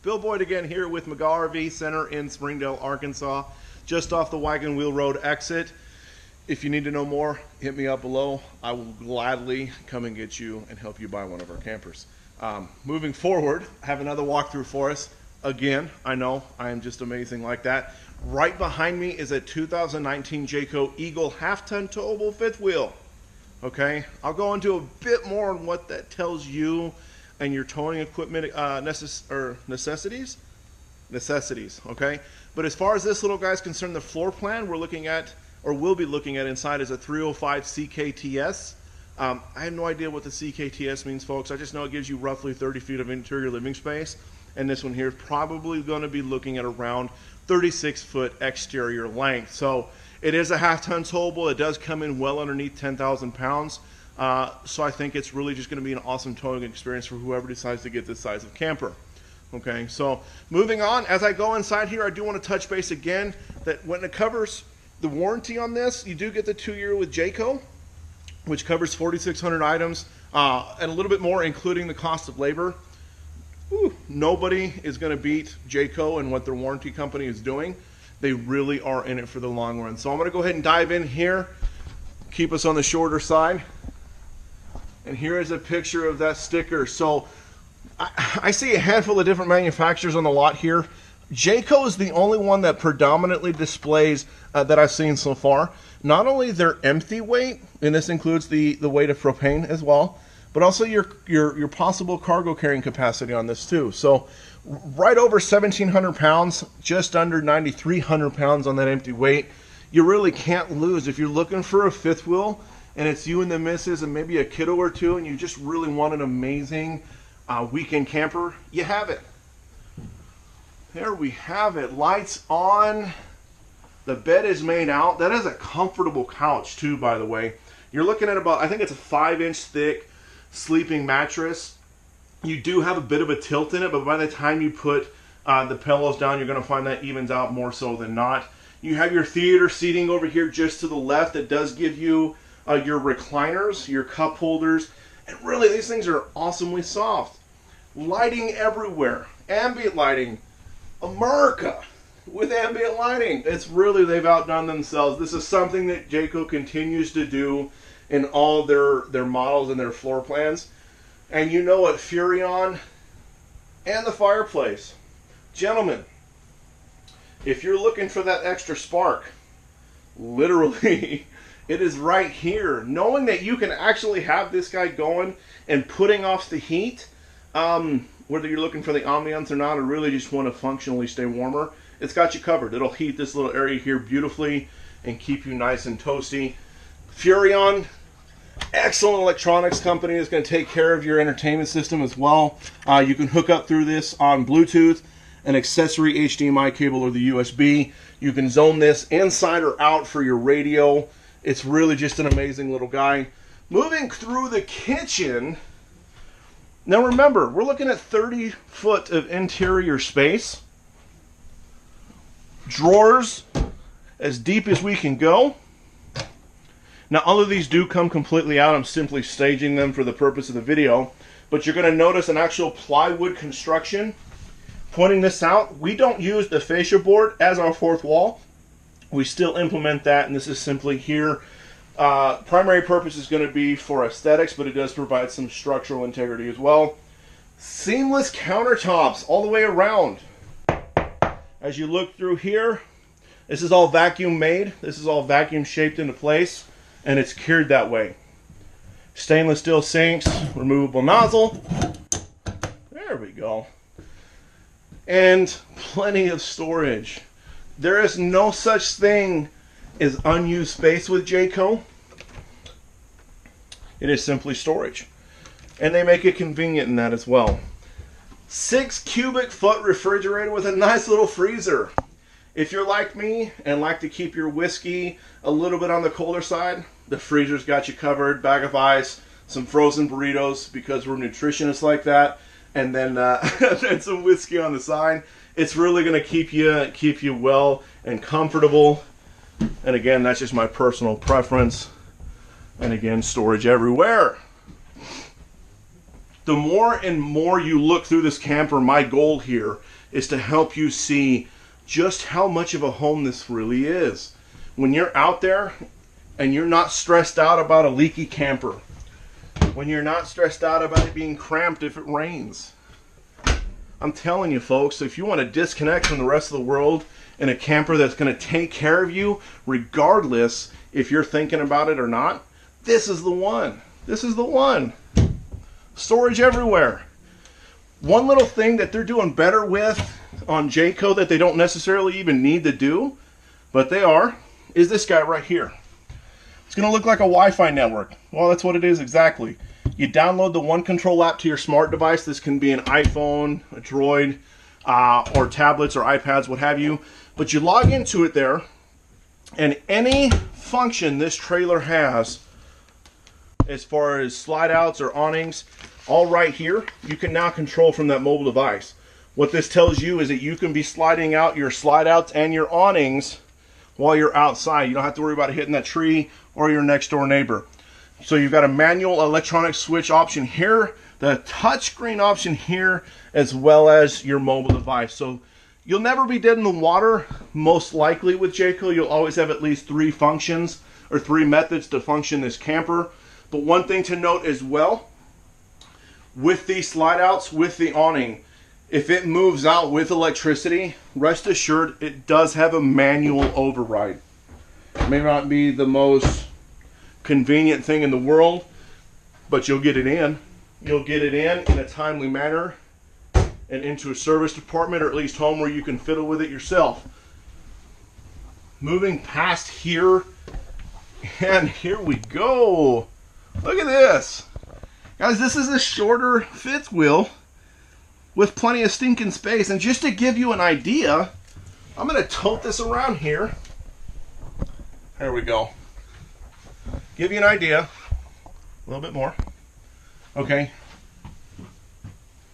Bill Boyd again here with McGaw RV Center in Springdale, Arkansas, just off the Wagon Wheel Road exit. If you need to know more, hit me up below. I will gladly come and get you and help you buy one of our campers. Moving forward, I have another walkthrough for us. Again, I know I am just amazing like that. Right behind me is a 2019 Jayco Eagle half-ton towable fifth wheel. Okay, I'll go into a bit more on what that tells you and your towing equipment necessities. Okay, but as far as this little guy's concerned, the floor plan we're looking at, or will be looking at inside, is a 305 CKTS. I have no idea what the CKTS means, folks. I just know it gives you roughly 30 feet of interior living space, and this one here is probably going to be looking at around 36-foot exterior length. So it is a half-ton towable. It does come in well underneath 10,000 pounds. So I think it's really just going to be an awesome towing experience for whoever decides to get this size of camper. Okay, so moving on, as I go inside here, I do want to touch base again that when it covers the warranty on this, you do get the 2-year with Jayco, which covers 4,600 items and a little bit more, including the cost of labor. Nobody is going to beat Jayco and what their warranty company is doing. They really are in it for the long run. So I'm going to go ahead and dive in here, keep us on the shorter side. And here is a picture of that sticker. So I see a handful of different manufacturers on the lot here. Jayco is the only one that predominantly displays that I've seen so far. Not only their empty weight, and this includes the weight of propane as well, but also your possible cargo carrying capacity on this too. So right over 1,700 pounds, just under 9,300 pounds on that empty weight. You really can't lose. If you're looking for a fifth wheel and it's you and the missus and maybe a kiddo or two and you just really want an amazing weekend camper, you have it. There we have it. Lights on. The bed is made out. That is a comfortable couch too, by the way. You're looking at about, I think it's a 5-inch thick sleeping mattress. You do have a bit of a tilt in it, but by the time you put the pillows down, you're going to find that evens out more so than not. You have your theater seating over here just to the left. That does give you your recliners, your cup holders, and really these things are awesomely soft. Lighting everywhere. Ambient lighting. America with ambient lighting. It's really, they've outdone themselves. This is something that Jayco continues to do in all their models and their floor plans. And you know what, Furrion and the fireplace. Gentlemen, if you're looking for that extra spark, literally, it is right here. Knowing that you can actually have this guy going and putting off the heat, whether you're looking for the ambiance or not, or really just want to functionally stay warmer, it's got you covered. It'll heat this little area here beautifully and keep you nice and toasty. Furrion, excellent electronics company, is going to take care of your entertainment system as well. You can hook up through this on Bluetooth, an accessory HDMI cable, or the USB. You can zone this inside or out for your radio. It's really just an amazing little guy. Moving through the kitchen. Now remember, we're looking at 30 foot of interior space. Drawers as deep as we can go. Now all of these do come completely out. I'm simply staging them for the purpose of the video. But you're going to notice an actual plywood construction. Pointing this out, we don't use the fascia board as our fourth wall. We still implement that, and this is simply here. Primary purpose is going to be for aesthetics, but it does provide some structural integrity as well. Seamless countertops all the way around. As you look through here, this is all vacuum made. This is all vacuum shaped into place, and it's cured that way. Stainless steel sinks, removable nozzle. There we go. And plenty of storage. There is no such thing as unused space with Jayco. It is simply storage. And they make it convenient in that as well. 6 cubic foot refrigerator with a nice little freezer. If you're like me and like to keep your whiskey a little bit on the colder side, the freezer's got you covered. Bag of ice, some frozen burritos because we're nutritionists like that, and then and some whiskey on the side. It's really going to keep you well and comfortable. And again, that's just my personal preference. And again, storage everywhere. The more and more you look through this camper, my goal here is to help you see just how much of a home this really is. When you're out there and you're not stressed out about a leaky camper, when you're not stressed out about it being cramped if it rains. I'm telling you folks, if you want to disconnect from the rest of the world in a camper that's going to take care of you, regardless if you're thinking about it or not, this is the one. This is the one. Storage everywhere. One little thing that they're doing better with on Jayco that they don't necessarily even need to do, but they are, is this guy right here. It's going to look like a Wi-Fi network. Well, that's what it is exactly. You download the One Control app to your smart device. This can be an iPhone, a Droid, or tablets or iPads, what have you. But you log into it there, and any function this trailer has, as far as slide outs or awnings, all right here, you can now control from that mobile device. What this tells you is that you can be sliding out your slide outs and your awnings while you're outside. You don't have to worry about hitting that tree or your next door neighbor. So you've got a manual electronic switch option here, the touchscreen option here, as well as your mobile device. So you'll never be dead in the water, most likely with Jayco. You'll always have at least 3 functions or 3 methods to function this camper. But one thing to note as well, with these slide outs, with the awning, if it moves out with electricity, rest assured it does have a manual override. It may not be the most convenient thing in the world, but you'll get it in. You'll get it in a timely manner and into a service department, or at least home where you can fiddle with it yourself. Moving past here, and here we go. Look at this. Guys, this is a shorter fifth wheel with plenty of stinking space. And just to give you an idea, I'm going to tote this around here. There we go. Give you an idea. A little bit more. Okay.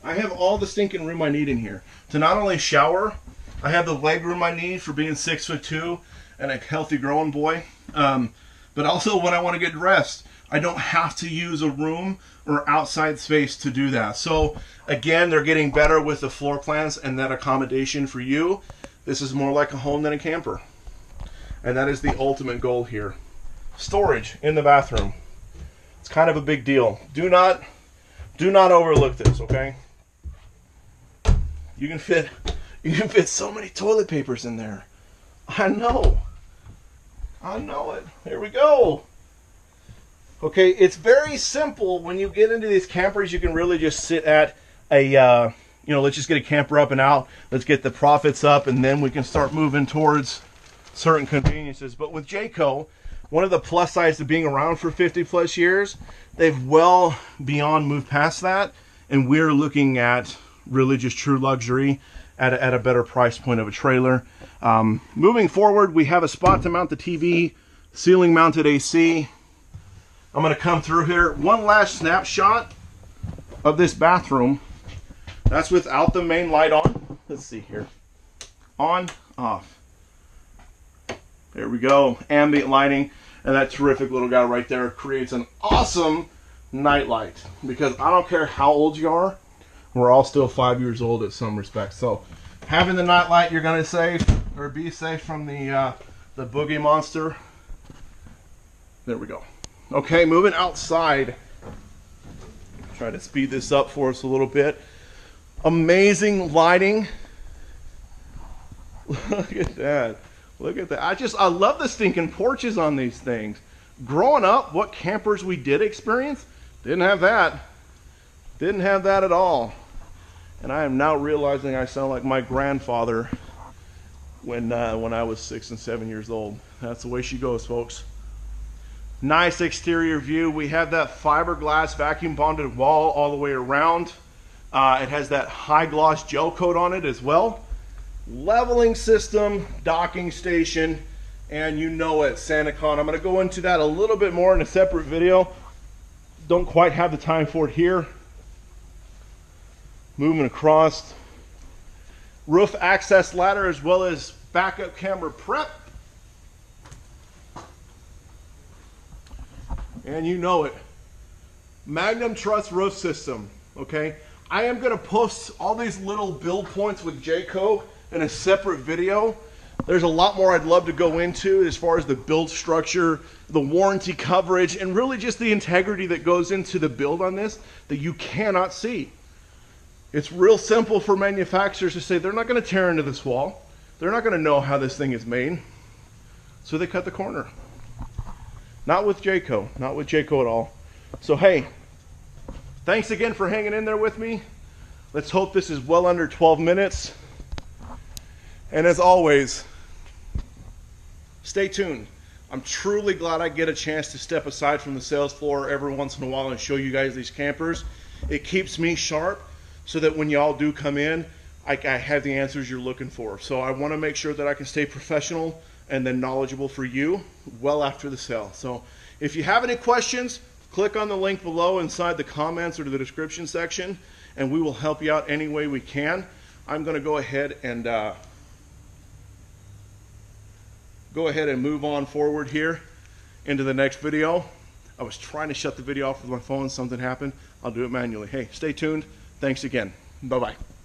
I have all the stinking room I need in here. To not only shower, I have the leg room I need for being 6'2" and a healthy growing boy. But also when I want to get dressed, I don't have to use a room or outside space to do that. So again, they're getting better with the floor plans and that accommodation for you. This is more like a home than a camper. And that is the ultimate goal here. Storage in the bathroom. It's kind of a big deal. Do not overlook this, okay? You can fit so many toilet papers in there. I know it. Here we go. Okay, it's very simple. When you get into these campers, you can really just sit at a, let's just get a camper up and out. Let's get the profits up, and then we can start moving towards certain conveniences. But with Jayco, one of the plus sides of being around for 50 plus years, they've well beyond moved past that, and we're looking at really just true luxury at a better price point of a trailer. Moving forward, we have a spot to mount the TV, ceiling mounted AC. I'm going to come through here. One last snapshot of this bathroom. That's without the main light on. Let's see here. On, off. There we go. Ambient lighting. And that terrific little guy right there creates an awesome night light. Because I don't care how old you are, we're all still 5 years old in some respects. So having the night light, you're going to save or be safe from the boogie monster. There we go. Okay, moving outside. Try to speed this up for us a little bit. Amazing lighting. Look at that. Look at that. I love the stinking porches on these things. Growing up, what campers we did experience, didn't have that. Didn't have that at all. And I am now realizing I sound like my grandfather when I was 6 and 7 years old. That's the way she goes, folks. Nice exterior view. We have that fiberglass vacuum bonded wall all the way around. It has that high gloss gel coat on it as well. Leveling system, docking station, and you know it, SantaCon. I'm going to go into that a little bit more in a separate video. Don't quite have the time for it here. Moving across. Roof access ladder as well as backup camera prep. And you know it. Magnum Truss Roof System. okay? I am gonna post all these little build points with Jayco in a separate video. There's a lot more I'd love to go into as far as the build structure, the warranty coverage, and really just the integrity that goes into the build on this that you cannot see. It's real simple for manufacturers to say they're not gonna tear into this wall. They're not gonna know how this thing is made. So they cut the corner. Not with Jayco, not with Jayco at all. So hey, thanks again for hanging in there with me. Let's hope this is well under 12 minutes. And as always, stay tuned. I'm truly glad I get a chance to step aside from the sales floor every once in a while and show you guys these campers. It keeps me sharp so that when y'all do come in, I have the answers you're looking for. So I want to make sure that I can stay professional and then knowledgeable for you well after the sale. So if you have any questions, click on the link below inside the comments or the description section, and we will help you out any way we can. I'm going to go ahead and move on forward here into the next video. I was trying to shut the video off with my phone, something happened. I'll do it manually. Hey, stay tuned. Thanks again. Bye-bye.